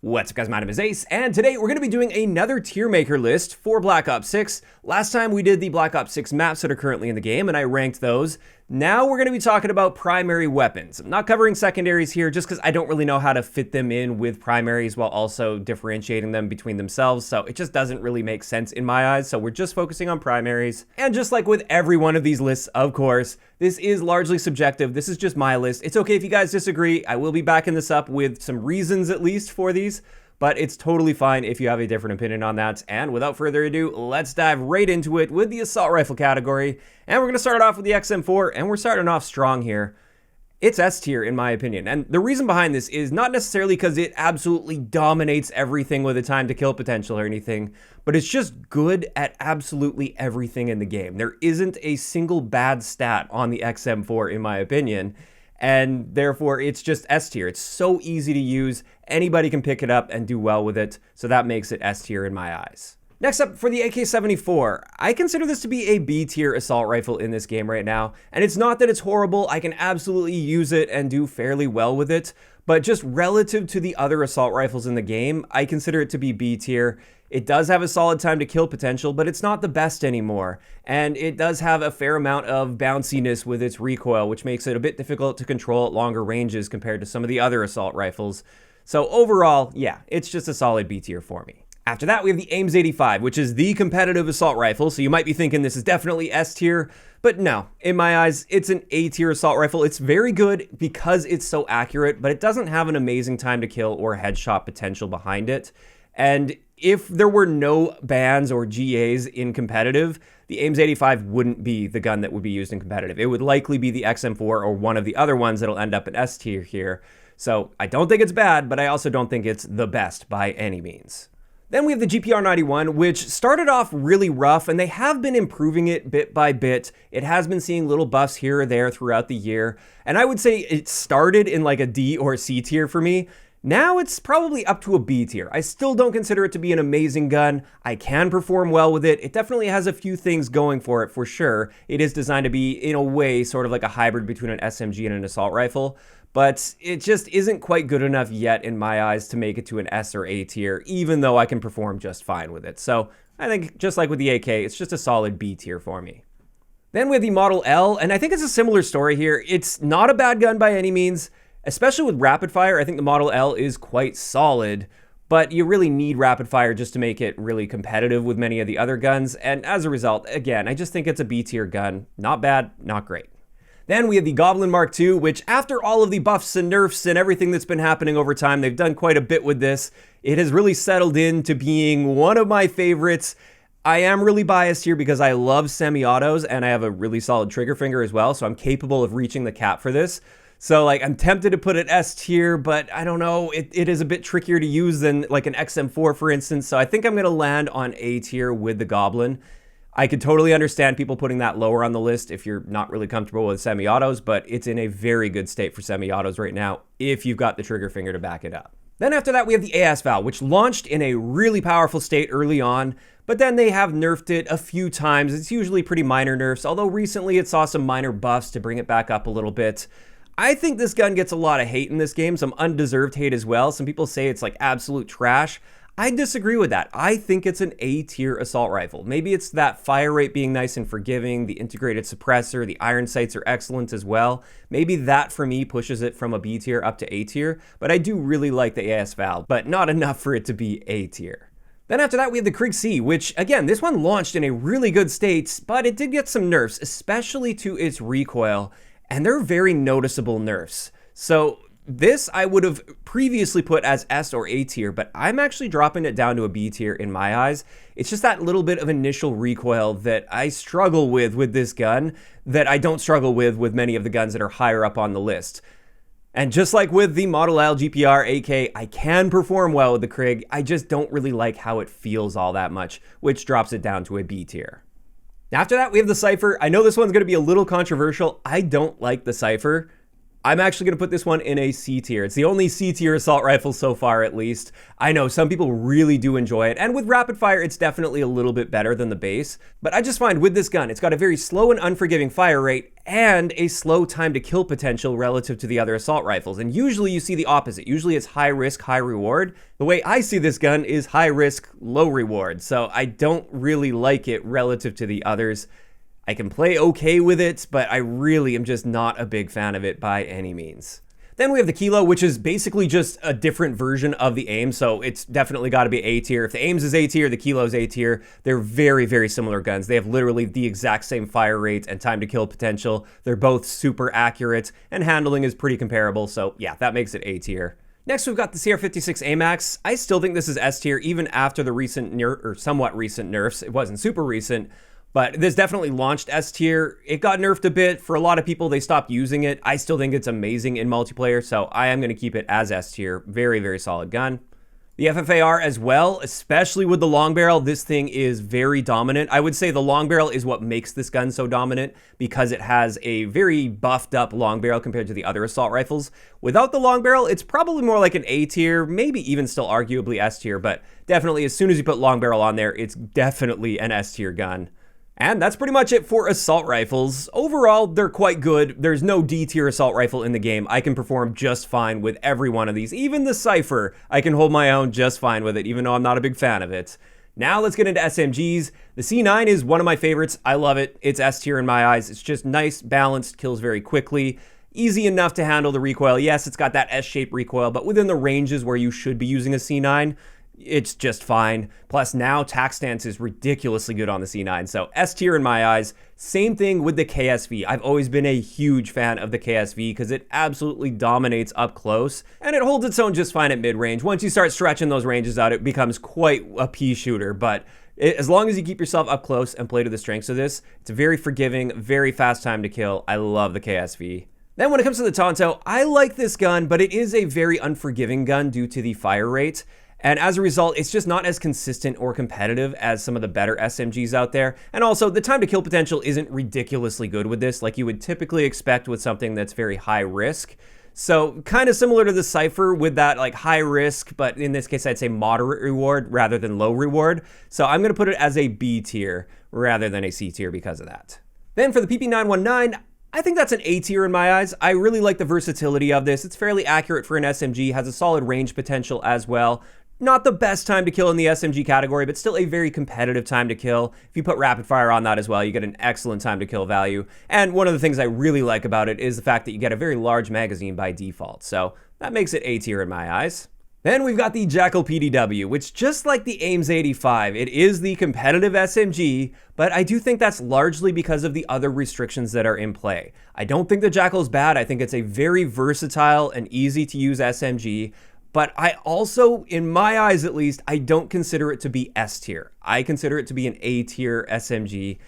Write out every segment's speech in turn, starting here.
What's up guys, my name is Ace, and today we're going to be doing another tier maker list for Black Ops 6. Last time we did the Black Ops 6 maps that are currently in the game, and I ranked those. Now we're going to be talking about primary weapons. I'm not covering secondaries here just because I don't really know how to fit them in with primaries while also differentiating them between themselves, so it just doesn't really make sense in my eyes, so we're just focusing on primaries. And just like with every one of these lists, of course, this is largely subjective. This is just my list. It's okay if you guys disagree. I will be backing this up with some reasons at least for these, but it's totally fine if you have a different opinion on that. And without further ado, let's dive right into it with the assault rifle category. And we're going to start off with the XM4, and we're starting off strong here. It's S tier in my opinion, and the reason behind this is not necessarily because it absolutely dominates everything with a time to kill potential or anything, but it's just good at absolutely everything in the game. There isn't a single bad stat on the XM4 in my opinion, and therefore it's just S tier. It's so easy to use, anybody can pick it up and do well with it, so that makes it S tier in my eyes. Next up, for the AK-74, I consider this to be a B tier assault rifle in this game right now, and it's not that it's horrible. I can absolutely use it and do fairly well with it, but just relative to the other assault rifles in the game, I consider it to be B tier. It does have a solid time to kill potential, but it's not the best anymore, and it does have a fair amount of bounciness with its recoil, which makes it a bit difficult to control at longer ranges compared to some of the other assault rifles. So overall, yeah, it's just a solid B tier for me. After that, we have the Ames 85, which is the competitive assault rifle, so you might be thinking this is definitely S tier, but no, in my eyes, it's an A tier assault rifle. It's very good because it's so accurate, but it doesn't have an amazing time to kill or headshot potential behind it. And if there were no bans or GAs in competitive, the Ames 85 wouldn't be the gun that would be used in competitive. It would likely be the XM4 or one of the other ones that'll end up in S tier here. So I don't think it's bad, but I also don't think it's the best by any means. Then we have the GPR-91, which started off really rough, and they have been improving it bit by bit. It has been seeing little buffs here or there throughout the year, and I would say it started in like a D or C tier for me. Now it's probably up to a B tier. I still don't consider it to be an amazing gun. I can perform well with it. It definitely has a few things going for it for sure. It is designed to be, in a way, sort of like a hybrid between an SMG and an assault rifle, but it just isn't quite good enough yet in my eyes to make it to an S or A tier, even though I can perform just fine with it. So I think just like with the AK, it's just a solid B tier for me. Then we have the Model L, and I think it's a similar story here. It's not a bad gun by any means, especially with rapid fire. I think the Model L is quite solid, but you really need rapid fire just to make it really competitive with many of the other guns. And as a result, again, I just think it's a B tier gun. Not bad, not great. Then we have the Goblin Mark II, which after all of the buffs and nerfs and everything that's been happening over time, they've done quite a bit with this. It has really settled into being one of my favorites. I am really biased here because I love semi-autos and I have a really solid trigger finger as well, so I'm capable of reaching the cap for this. So like I'm tempted to put it S tier, but I don't know, it is a bit trickier to use than like an XM4 for instance, so I think I'm gonna land on A tier with the Goblin. I could totally understand people putting that lower on the list if you're not really comfortable with semi-autos, but it's in a very good state for semi-autos right now if you've got the trigger finger to back it up. Then after that, we have the AS Val, which launched in a really powerful state early on, but then they have nerfed it a few times. It's usually pretty minor nerfs, although recently it saw some minor buffs to bring it back up a little bit. I think this gun gets a lot of hate in this game, some undeserved hate as well. Some people say it's like absolute trash. I disagree with that. I think it's an A tier assault rifle. Maybe it's that fire rate being nice and forgiving, the integrated suppressor, the iron sights are excellent as well. Maybe that for me pushes it from a B tier up to A tier, but I do really like the AS Val, but not enough for it to be A tier. Then after that, we have the Krieg C, which again, this one launched in a really good state, but it did get some nerfs, especially to its recoil, and they're very noticeable nerfs. So this I would have previously put as S or A tier, but I'm actually dropping it down to a B tier in my eyes. It's just that little bit of initial recoil that I struggle with this gun that I don't struggle with many of the guns that are higher up on the list. And just like with the Model L, GPR, AK, I can perform well with the Krieg. I just don't really like how it feels all that much, which drops it down to a B tier. After that, we have the Cypher. I know this one's going to be a little controversial. I don't like the Cypher. I'm actually going to put this one in a C tier. It's the only C tier assault rifle so far, at least. I know some people really do enjoy it, and with rapid fire, it's definitely a little bit better than the base. But I just find with this gun, it's got a very slow and unforgiving fire rate and a slow time to kill potential relative to the other assault rifles. And usually you see the opposite. Usually it's high risk, high reward. The way I see this gun is high risk, low reward. So I don't really like it relative to the others. I can play okay with it, but I really am just not a big fan of it by any means. Then we have the Kilo, which is basically just a different version of the AIM, so it's definitely got to be A tier. If the AIM's is A tier, the Kilo's A tier. They're very, very similar guns. They have literally the exact same fire rate and time to kill potential. They're both super accurate, and handling is pretty comparable, so yeah, that makes it A tier. Next, we've got the CR56 AMAX. I still think this is S tier, even after the recent, or somewhat recent nerfs. It wasn't super recent, but this definitely launched S tier. It got nerfed a bit. For a lot of people, they stopped using it. I still think it's amazing in multiplayer, so I am going to keep it as S tier. Very, very solid gun. The FFAR as well, especially with the long barrel, this thing is very dominant. I would say the long barrel is what makes this gun so dominant because it has a very buffed up long barrel compared to the other assault rifles. Without the long barrel, it's probably more like an A tier, maybe even still arguably S tier, but definitely as soon as you put long barrel on there, it's definitely an S tier gun. And that's pretty much it for assault rifles. Overall, they're quite good. There's no D tier assault rifle in the game. I can perform just fine with every one of these. Even the Cypher, I can hold my own just fine with it, even though I'm not a big fan of it. Now let's get into SMGs. The C9 is one of my favorites. I love it. It's S tier in my eyes. It's just nice, balanced, kills very quickly. Easy enough to handle the recoil. Yes, it's got that S-shaped recoil, but within the ranges where you should be using a C9, it's just fine. Plus now tac stance is ridiculously good on the C9, so S tier in my eyes. Same thing with the KSV. I've always been a huge fan of the KSV because it absolutely dominates up close and it holds its own just fine at mid-range. Once you start stretching those ranges out, it becomes quite a pea shooter, but as long as you keep yourself up close and play to the strengths of this, it's a very forgiving, very fast time to kill. I love the KSV. Then when it comes to the Tonto, I like this gun, but it is a very unforgiving gun due to the fire rate. And as a result, it's just not as consistent or competitive as some of the better SMGs out there. And also, the time to kill potential isn't ridiculously good with this, like you would typically expect with something that's very high risk. So kind of similar to the Cypher with that like high risk, but in this case, I'd say moderate reward rather than low reward. So I'm gonna put it as a B tier rather than a C tier because of that. Then for the PP919, I think that's an A tier in my eyes. I really like the versatility of this. It's fairly accurate for an SMG, has a solid range potential as well. Not the best time to kill in the SMG category, but still a very competitive time to kill. If you put rapid fire on that as well, you get an excellent time to kill value. And one of the things I really like about it is the fact that you get a very large magazine by default. So that makes it A tier in my eyes. Then we've got the Jackal PDW, which just like the Ames 85, it is the competitive SMG, but I do think that's largely because of the other restrictions that are in play. I don't think the Jackal's bad. I think it's a very versatile and easy to use SMG. But I also, in my eyes at least, I don't consider it to be S tier. I consider it to be an A tier SMG.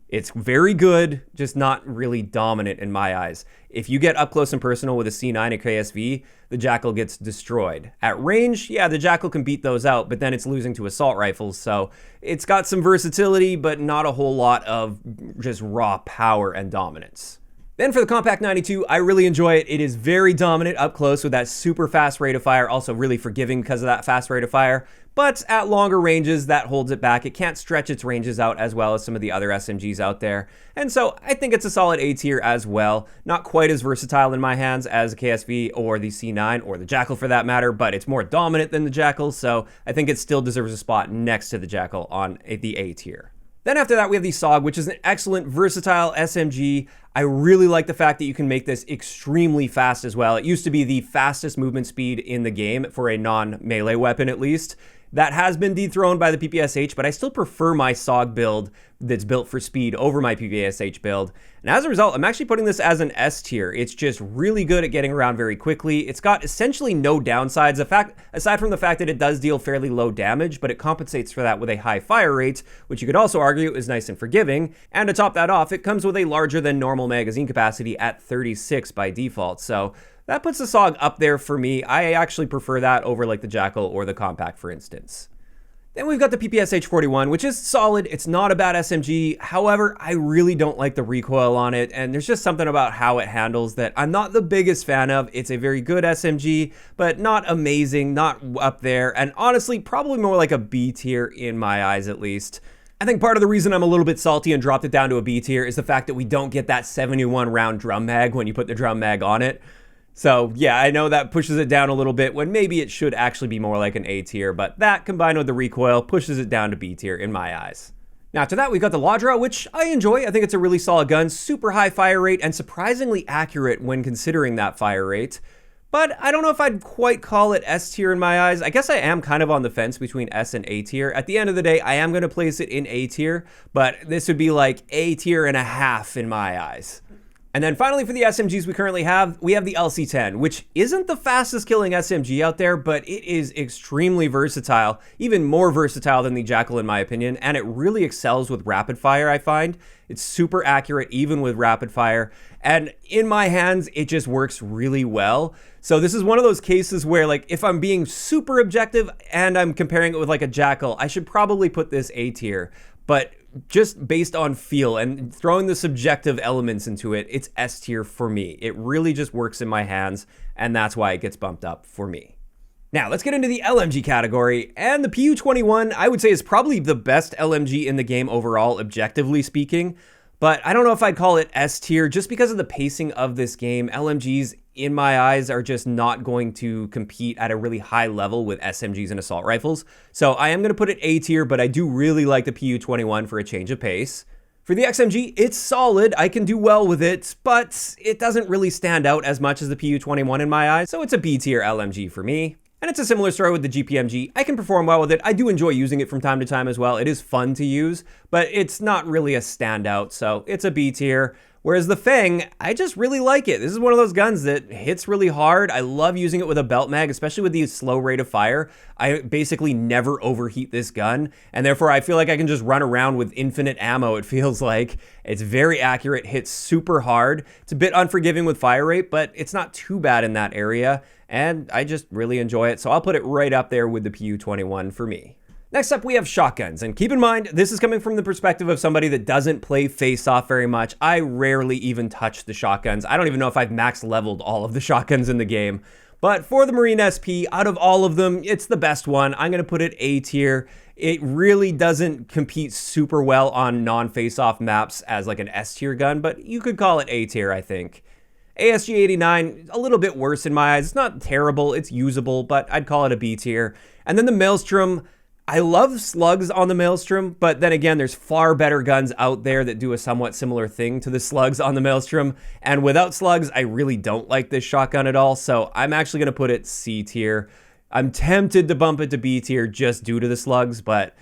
It's very good, just not really dominant in my eyes. If you get up close and personal with a C9 or KSV, the Jackal gets destroyed. At range, yeah, the Jackal can beat those out, but then it's losing to assault rifles, so it's got some versatility, but not a whole lot of just raw power and dominance. Then for the Compact 92, I really enjoy it. It is very dominant up close with that super fast rate of fire, also really forgiving because of that fast rate of fire. But at longer ranges, that holds it back. It can't stretch its ranges out as well as some of the other SMGs out there. And so I think it's a solid A tier as well. Not quite as versatile in my hands as a KSV or the C9 or the Jackal for that matter, but it's more dominant than the Jackal, so I think it still deserves a spot next to the Jackal on the A tier. Then after that, we have the SOG, which is an excellent, versatile SMG. I really like the fact that you can make this extremely fast as well. It used to be the fastest movement speed in the game for a non-melee weapon, at least. That has been dethroned by the PPSH, but I still prefer my SOG build that's built for speed over my PPSH build. And as a result, I'm actually putting this as an S tier. It's just really good at getting around very quickly. It's got essentially no downsides, aside from the fact that it does deal fairly low damage, but it compensates for that with a high fire rate, which you could also argue is nice and forgiving. And to top that off, it comes with a larger than normal magazine capacity at 36 by default. So that puts the SOG up there for me. I actually prefer that over like the Jackal or the Compact, for instance. Then we've got the PPSH-41, which is solid. It's not a bad SMG. However, I really don't like the recoil on it, and there's just something about how it handles that I'm not the biggest fan of. It's a very good SMG, but not amazing, not up there, and honestly, probably more like a B tier in my eyes at least. I think part of the reason I'm a little bit salty and dropped it down to a B tier is the fact that we don't get that 71 round drum mag when you put the drum mag on it. So yeah, I know that pushes it down a little bit when maybe it should actually be more like an A tier, but that combined with the recoil pushes it down to B tier in my eyes. Now after that, we've got the Ladra, which I enjoy. I think it's a really solid gun, super high fire rate and surprisingly accurate when considering that fire rate. But I don't know if I'd quite call it S tier in my eyes. I guess I am kind of on the fence between S and A tier. At the end of the day, I am going to place it in A tier, but this would be like A tier and a half in my eyes. And then finally for the SMGs we currently have, we have the LC-10, which isn't the fastest killing SMG out there, but it is extremely versatile, even more versatile than the Jackal in my opinion, and it really excels with rapid fire, I find. It's super accurate even with rapid fire, and in my hands, it just works really well. So this is one of those cases where, like, if I'm being super objective and I'm comparing it with like a Jackal, I should probably put this A tier, but just based on feel and throwing the subjective elements into it, it's S tier for me. It really just works in my hands, and that's why it gets bumped up for me. Now, let's get into the LMG category, and the PU-21, I would say, is probably the best LMG in the game overall, objectively speaking, but I don't know if I'd call it S tier just because of the pacing of this game. LMGs, in my eyes, are just not going to compete at a really high level with SMGs and assault rifles. So I am going to put it A tier, but I do really like the PU-21 for a change of pace. For the XMG, it's solid. I can do well with it, but it doesn't really stand out as much as the PU-21 in my eyes. So it's a B tier LMG for me. And it's a similar story with the GPMG. I can perform well with it. I do enjoy using it from time to time as well. It is fun to use, but it's not really a standout, so it's a B tier. Whereas the Fang, I just really like it. This is one of those guns that hits really hard. I love using it with a belt mag, especially with the slow rate of fire. I basically never overheat this gun, and therefore I feel like I can just run around with infinite ammo, it feels like. It's very accurate, hits super hard. It's a bit unforgiving with fire rate, but it's not too bad in that area, and I just really enjoy it, so I'll put it right up there with the PU-21 for me. Next up, we have shotguns, and keep in mind, this is coming from the perspective of somebody that doesn't play face-off very much. I rarely even touch the shotguns. I don't even know if I've max leveled all of the shotguns in the game. But for the Marine SP, out of all of them, it's the best one. I'm going to put it A tier. It really doesn't compete super well on non-face-off maps as like an S tier gun, but you could call it A tier, I think. ASG-89, a little bit worse in my eyes. It's not terrible, it's usable, but I'd call it a B tier. And then the Maelstrom, I love slugs on the Maelstrom, but then again, there's far better guns out there that do a somewhat similar thing to the slugs on the Maelstrom, and without slugs, I really don't like this shotgun at all, so I'm actually going to put it C tier. I'm tempted to bump it to B tier just due to the slugs, but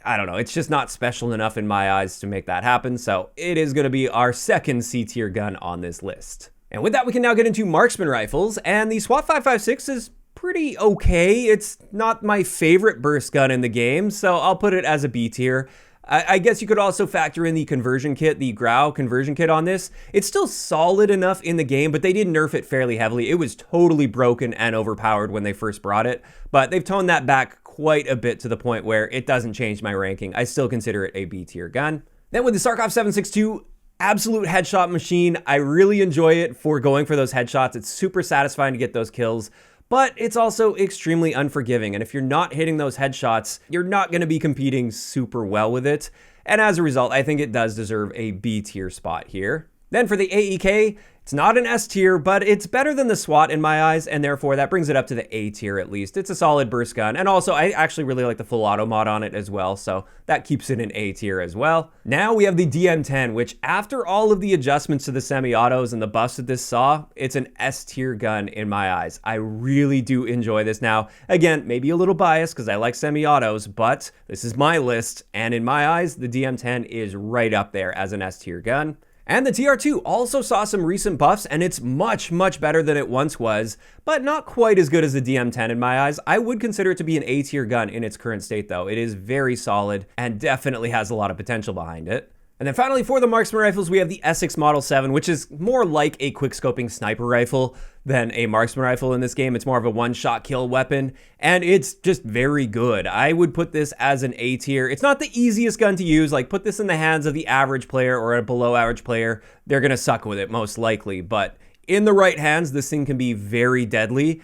I don't know, it's just not special enough in my eyes to make that happen, so it is going to be our second C tier gun on this list. And with that, we can now get into Marksman rifles, and the SWAT 5.56 is pretty okay. It's not my favorite burst gun in the game, so I'll put it as a B tier. I guess you could also factor in the conversion kit, the Grau conversion kit on this. It's still solid enough in the game, but they did nerf it fairly heavily. It was totally broken and overpowered when they first brought it, but they've toned that back quite a bit to the point where it doesn't change my ranking. I still consider it a B tier gun. Then with the Sarkov 7.62, absolute headshot machine. I really enjoy it for going for those headshots. It's super satisfying to get those kills, but it's also extremely unforgiving. And if you're not hitting those headshots, you're not going to be competing super well with it. And as a result, I think it does deserve a B tier spot here. Then for the AEK, it's not an S tier, but it's better than the SWAT in my eyes, and therefore that brings it up to the A tier at least. It's a solid burst gun, and also I actually really like the full auto mod on it as well, so that keeps it in A tier as well. Now we have the DM10, which after all of the adjustments to the semi-autos and the buffs that this saw, it's an S tier gun in my eyes. I really do enjoy this now. Again, maybe a little biased because I like semi-autos, but this is my list, and in my eyes, the DM10 is right up there as an S tier gun. And the TR2 also saw some recent buffs, and it's much, much better than it once was, but not quite as good as the DM10 in my eyes. I would consider it to be an A tier gun in its current state though. It is very solid and definitely has a lot of potential behind it. And then finally, for the Marksman rifles, we have the Essex Model 7, which is more like a quick-scoping sniper rifle than a Marksman rifle in this game. It's more of a one-shot kill weapon, and it's just very good. I would put this as an A tier. It's not the easiest gun to use. Like, put this in the hands of the average player or a below-average player. They're going to suck with it, most likely. But in the right hands, this thing can be very deadly.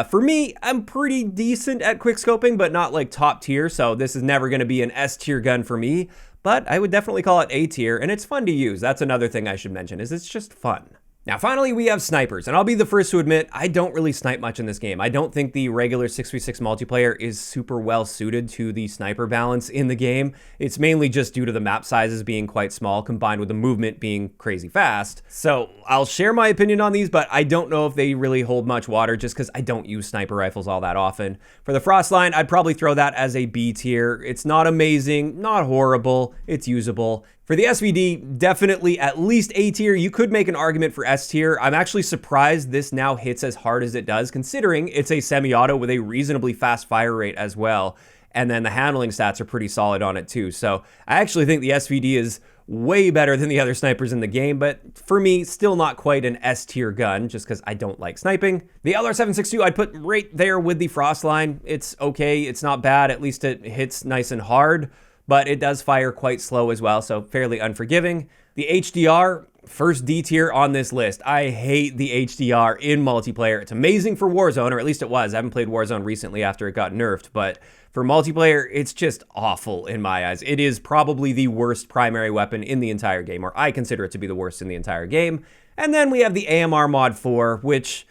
For me, I'm pretty decent at quick-scoping, but not like top tier, so this is never going to be an S tier gun for me. But I would definitely call it A tier, and it's fun to use. That's another thing I should mention, is it's just fun. Now, finally, we have snipers, and I'll be the first to admit, I don't really snipe much in this game. I don't think the regular 6v6 multiplayer is super well suited to the sniper balance in the game. It's mainly just due to the map sizes being quite small, combined with the movement being crazy fast. So I'll share my opinion on these, but I don't know if they really hold much water just because I don't use sniper rifles all that often. For the Frostline, I'd probably throw that as a B tier. It's not amazing, not horrible, it's usable. For the SVD, definitely at least A tier. You could make an argument for S tier. I'm actually surprised this now hits as hard as it does, considering it's a semi-auto with a reasonably fast fire rate as well. And then the handling stats are pretty solid on it too. So I actually think the SVD is way better than the other snipers in the game, but for me, still not quite an S tier gun, just because I don't like sniping. The LR762 I'd put right there with the Frostline. It's okay, it's not bad, at least it hits nice and hard, but it does fire quite slow as well, so fairly unforgiving. The HDR, first D tier on this list. I hate the HDR in multiplayer. It's amazing for Warzone, or at least it was. I haven't played Warzone recently after it got nerfed, but for multiplayer, it's just awful in my eyes. It is probably the worst primary weapon in the entire game, or I consider it to be the worst in the entire game. And then we have the AMR Mod 4, which,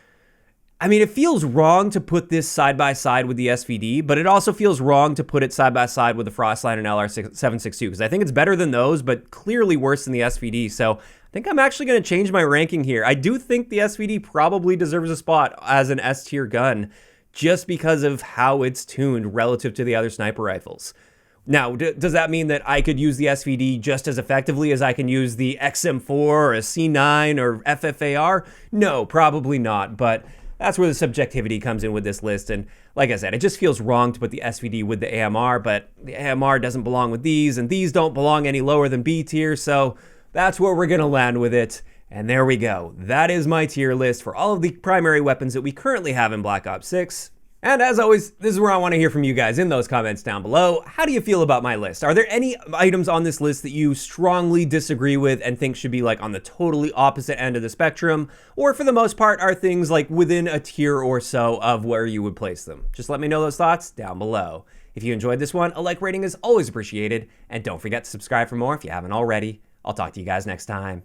I mean, it feels wrong to put this side by side with the SVD, but it also feels wrong to put it side by side with the Frostline and LR762, because I think it's better than those, but clearly worse than the SVD. So I think I'm actually going to change my ranking here. I do think the SVD probably deserves a spot as an S tier gun, just because of how it's tuned relative to the other sniper rifles. Now, does that mean that I could use the SVD just as effectively as I can use the XM4 or a C9 or FFAR? No, probably not, but that's where the subjectivity comes in with this list. And like I said, it just feels wrong to put the SVD with the AMR, but the AMR doesn't belong with these, and these don't belong any lower than B tier, so that's where we're gonna land with it. And there we go. That is my tier list for all of the primary weapons that we currently have in Black Ops 6. And as always, this is where I want to hear from you guys in those comments down below. How do you feel about my list? Are there any items on this list that you strongly disagree with and think should be like on the totally opposite end of the spectrum? Or for the most part, are things like within a tier or so of where you would place them? Just let me know those thoughts down below. If you enjoyed this one, a like rating is always appreciated. And don't forget to subscribe for more if you haven't already. I'll talk to you guys next time.